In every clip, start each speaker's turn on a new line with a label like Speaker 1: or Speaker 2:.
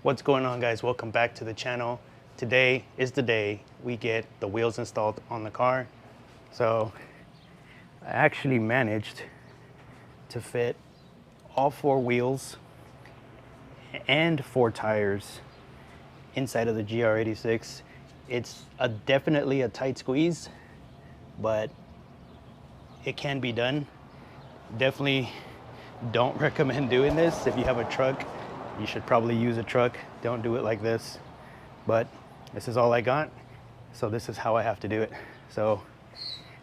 Speaker 1: What's going on, guys? Welcome back to the channel. Today is the day we get the wheels installed on the car. So I actually managed to fit all 4 wheels and 4 tires inside of the GR86. It's definitely a tight squeeze, but it can be done. Definitely don't recommend doing this. If you have a truck, you should probably use a truck. Don't do it like this. But this is all I got, so this is how I have to do it. So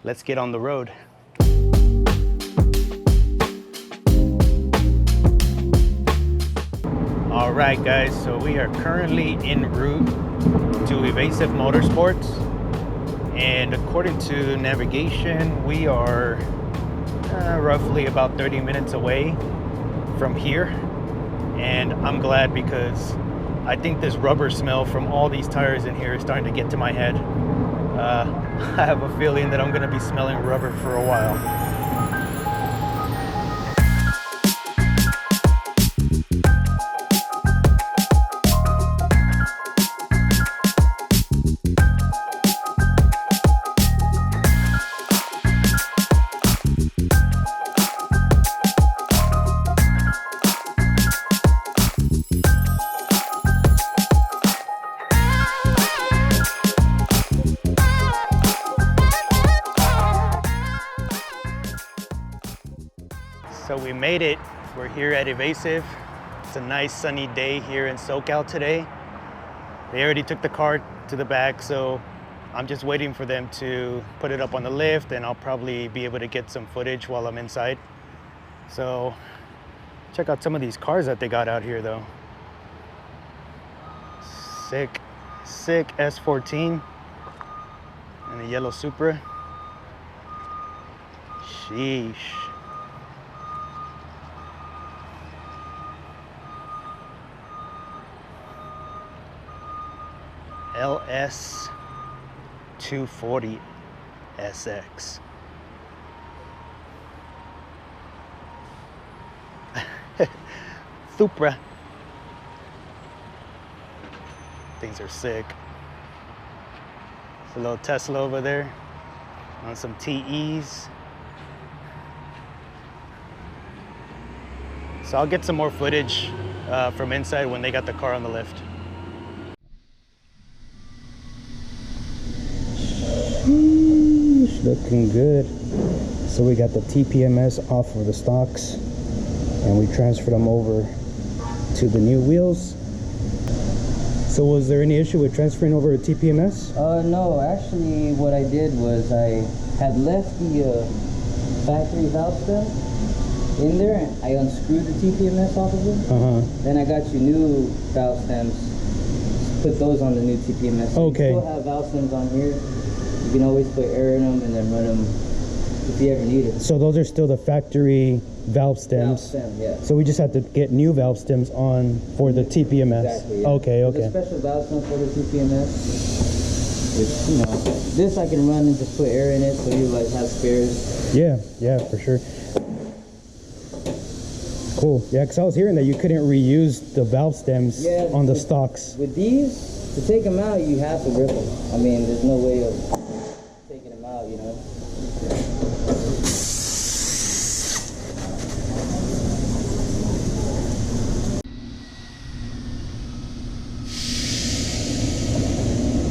Speaker 1: let's get on the road. All right, guys, so we are currently en route to Evasive Motorsports, and according to navigation, we are roughly about 30 minutes away from here. And I'm glad, because I think this rubber smell from all these tires in here is starting to get to my head. I have a feeling that I'm gonna be smelling rubber for a while. So we made it. We're here at Evasive. It's a nice sunny day here in SoCal today. They already took the car to the back, so I'm just waiting for them to put it up on the lift, and I'll probably be able to get some footage while I'm inside. So check out some of these cars that they got out here though. Sick S14 and a yellow Supra. Sheesh. LS 240 SX. Supra. Things are sick. It's a little Tesla over there on some TEs. So I'll get some more footage from inside when they got the car on the lift. Looking good. So we got the TPMS off of the stocks and we transferred them over to the new wheels. So was there any issue with transferring over to TPMS?
Speaker 2: No, actually what I did was I had left the factory valve stem in there, and I unscrewed the TPMS off of it. Then I got you new valve stems, put those on the new TPMS. So
Speaker 1: okay.
Speaker 2: You still have valve stems on here. You can always put air in them and then run them if you ever need it.
Speaker 1: So those are still the factory valve stems?
Speaker 2: Valve stem, yeah.
Speaker 1: So we just have to get new valve stems on for the TPMS?
Speaker 2: Exactly, yeah.
Speaker 1: Okay, okay.
Speaker 2: There's a special valve stem for the TPMS. Which, you know, this I can run and just put air in it so you like have spares.
Speaker 1: Yeah, yeah, for sure. Cool. Yeah, because I was hearing that you couldn't reuse the valve stems on the stocks.
Speaker 2: With these, to take them out, you have to rip them. I mean, there's no way of taking them out, you know.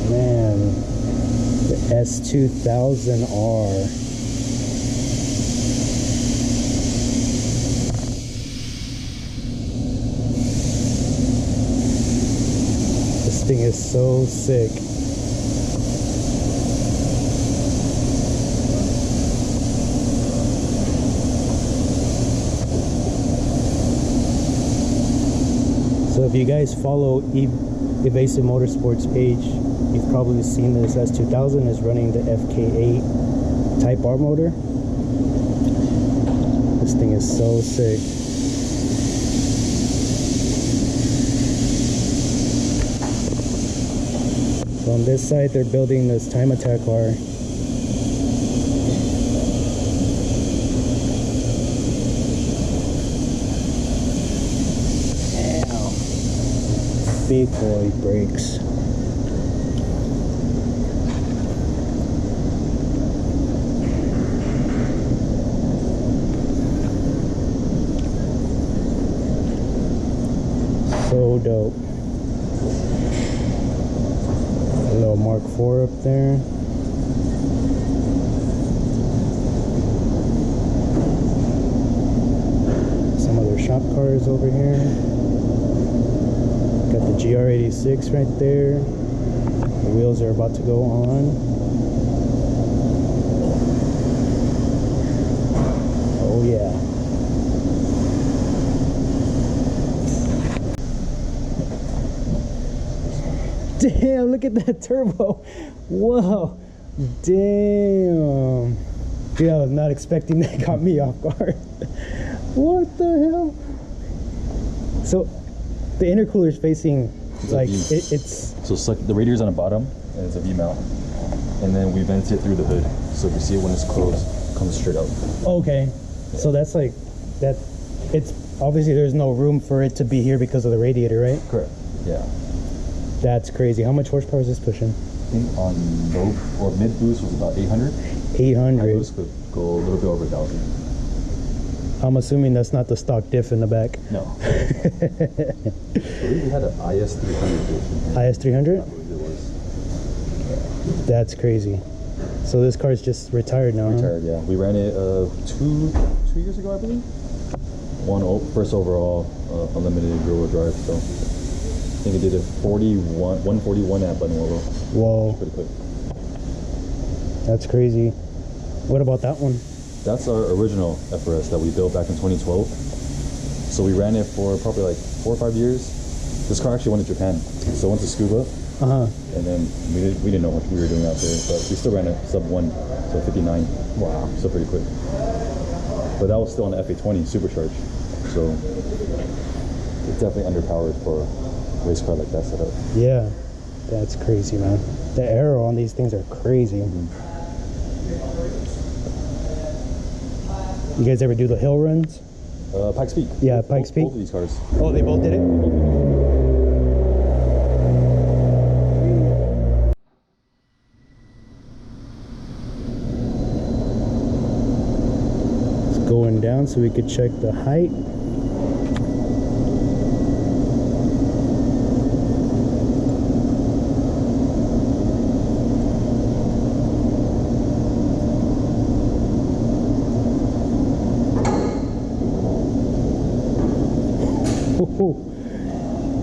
Speaker 1: Man, the S2000R. This thing is so sick. So if you guys follow Evasive Motorsports page, you've probably seen this S2000 is running the FK8 Type R motor. This thing is so sick. So on this side, they're building this time attack car. Big boy brakes. So dope. A little Mark IV up there. Some other shop cars over here. Got the GR86 right there. The wheels are about to go on. Oh yeah. Damn, look at that turbo. Whoa. Damn. Dude, I was not expecting that. Caught me off guard. What the hell? So the intercooler is facing like it's
Speaker 3: so it's like the radiator's on the bottom and it's a V mount, and then we vent it through the hood. So if you see it when it's closed, it comes straight out.
Speaker 1: okay.
Speaker 3: Yeah.
Speaker 1: So that's like that. It's obviously there's no room for it to be here because of the radiator, right?
Speaker 3: Correct. Yeah.
Speaker 1: That's crazy. How much horsepower is this pushing?
Speaker 3: I think on low or mid boost was about 800.
Speaker 1: 800.
Speaker 3: High boost could go a little bit over 1,000.
Speaker 1: I'm assuming that's not the stock diff in the back.
Speaker 3: No. I believe we had an IS300.
Speaker 1: IS300?
Speaker 3: I believe it was.
Speaker 1: That's crazy. So this car's just retired now,
Speaker 3: Retired, yeah. We ran it 2 years ago, I believe. First overall unlimited rear-wheel drive. So I think it did a 141 at Buttonwell.
Speaker 1: Whoa.
Speaker 3: Pretty quick.
Speaker 1: That's crazy. What about that one?
Speaker 3: That's our original FRS that we built back in 2012. So we ran it for probably like 4 or 5 years. This car actually went to Japan. So it went to Scuba. And then we didn't know what we were doing out there, but we still ran a sub 1, so 59. Wow. Still pretty quick. But that was still on the FA20 supercharged. So it's definitely underpowered for a race car like that setup.
Speaker 1: Yeah. That's crazy, man. The aero on these things are crazy. You guys ever do the hill runs?
Speaker 3: Pikes Peak.
Speaker 1: Yeah, Pikes Peak.
Speaker 3: Both of these cars.
Speaker 1: Oh, they both did it? It's going down so we could check the height.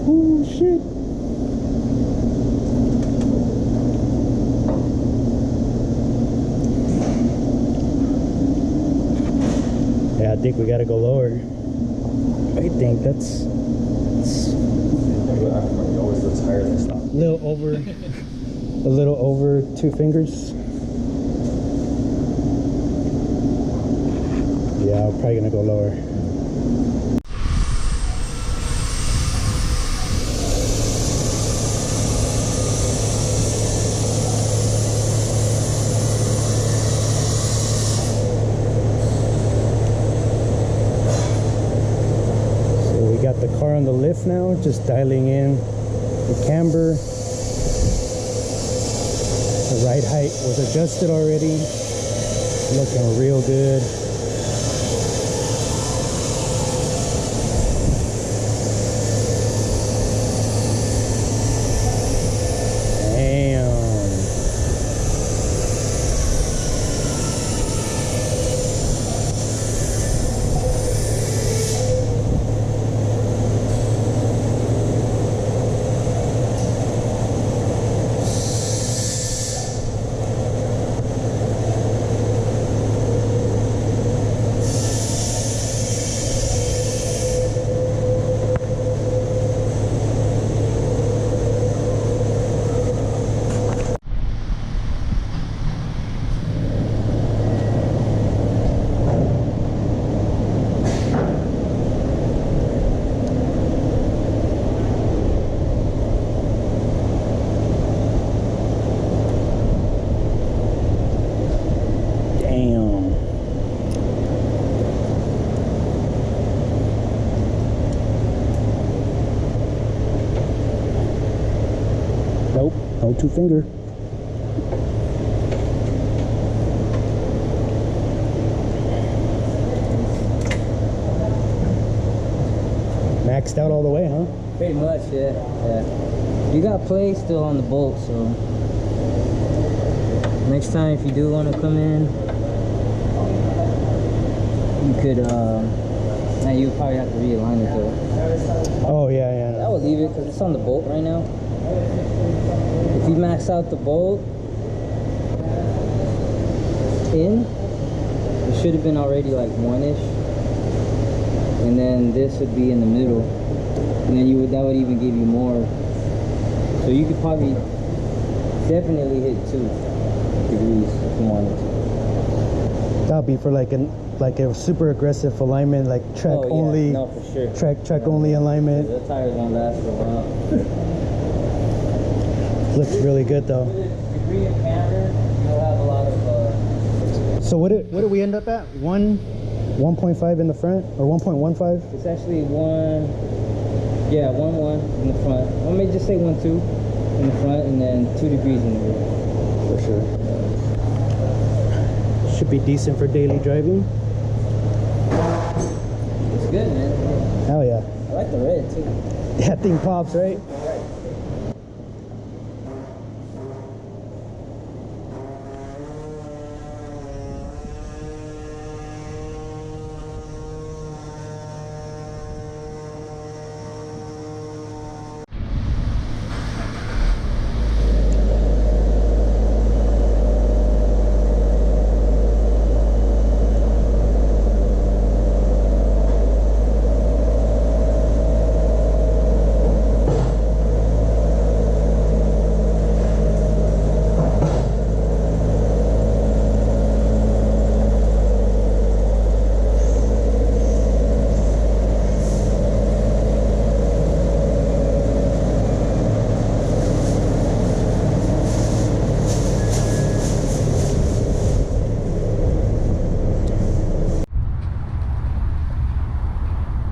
Speaker 1: Oh shit. Yeah, I think we gotta go lower. I think that's
Speaker 3: You always looks higher than stock.
Speaker 1: a little over 2 fingers. Yeah, I'm probably gonna go lower. Got the car on the lift now, just dialing in the camber. The ride height was adjusted already. Looking real good. Hold 2 finger. Maxed out all the way, huh?
Speaker 2: Pretty much, yeah. Yeah. You got play still on the bolt, so next time if you do want to come in, you could. Now you probably have to realign it though.
Speaker 1: Oh yeah.
Speaker 2: I would leave it because it's on the bolt right now. If you max out the bolt in, it should have been already like 1-ish, and then this would be in the middle, and then that would even give you more. So you could probably definitely hit 2 degrees if you wanted to.
Speaker 1: That'll be for like a super aggressive alignment, like track only.
Speaker 2: No, for sure.
Speaker 1: Track only alignment.
Speaker 2: The tires won't last for a while.
Speaker 1: Looks really good though.
Speaker 2: With a degree of candor, you'll have a lot of.
Speaker 1: So what did we end up at? 1.5 in the front, or 1.15?
Speaker 2: It's actually 1.1 in the front. I may just say 1.2 in the front, and then 2 degrees in the rear.
Speaker 1: For sure. Should be decent for daily driving.
Speaker 2: It's good, man.
Speaker 1: Hell yeah.
Speaker 2: I like the red too.
Speaker 1: That thing pops, right?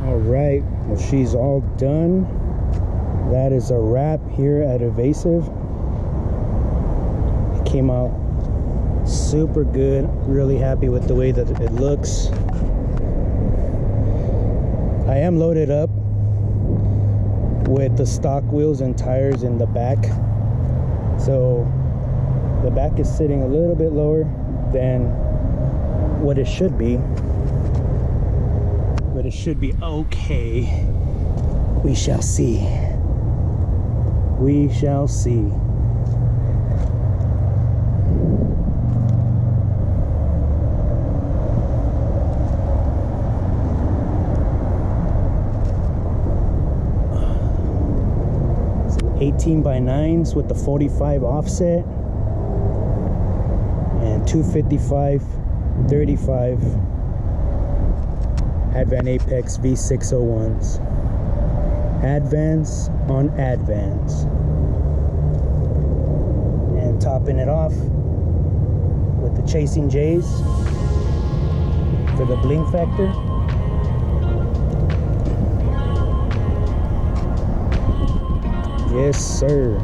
Speaker 1: Alright, well she's all done. That is a wrap here at Evasive. It came out super good. Really happy with the way that it looks. I am loaded up with the stock wheels and tires in the back. So the back is sitting a little bit lower than what it should be. But it should be okay. We shall see. We shall see. So 18x9s with the 45 offset and 255 35 Advan Apex V601s. Advans on Advans. And topping it off with the Chasing J's for the bling factor. Yes, sir.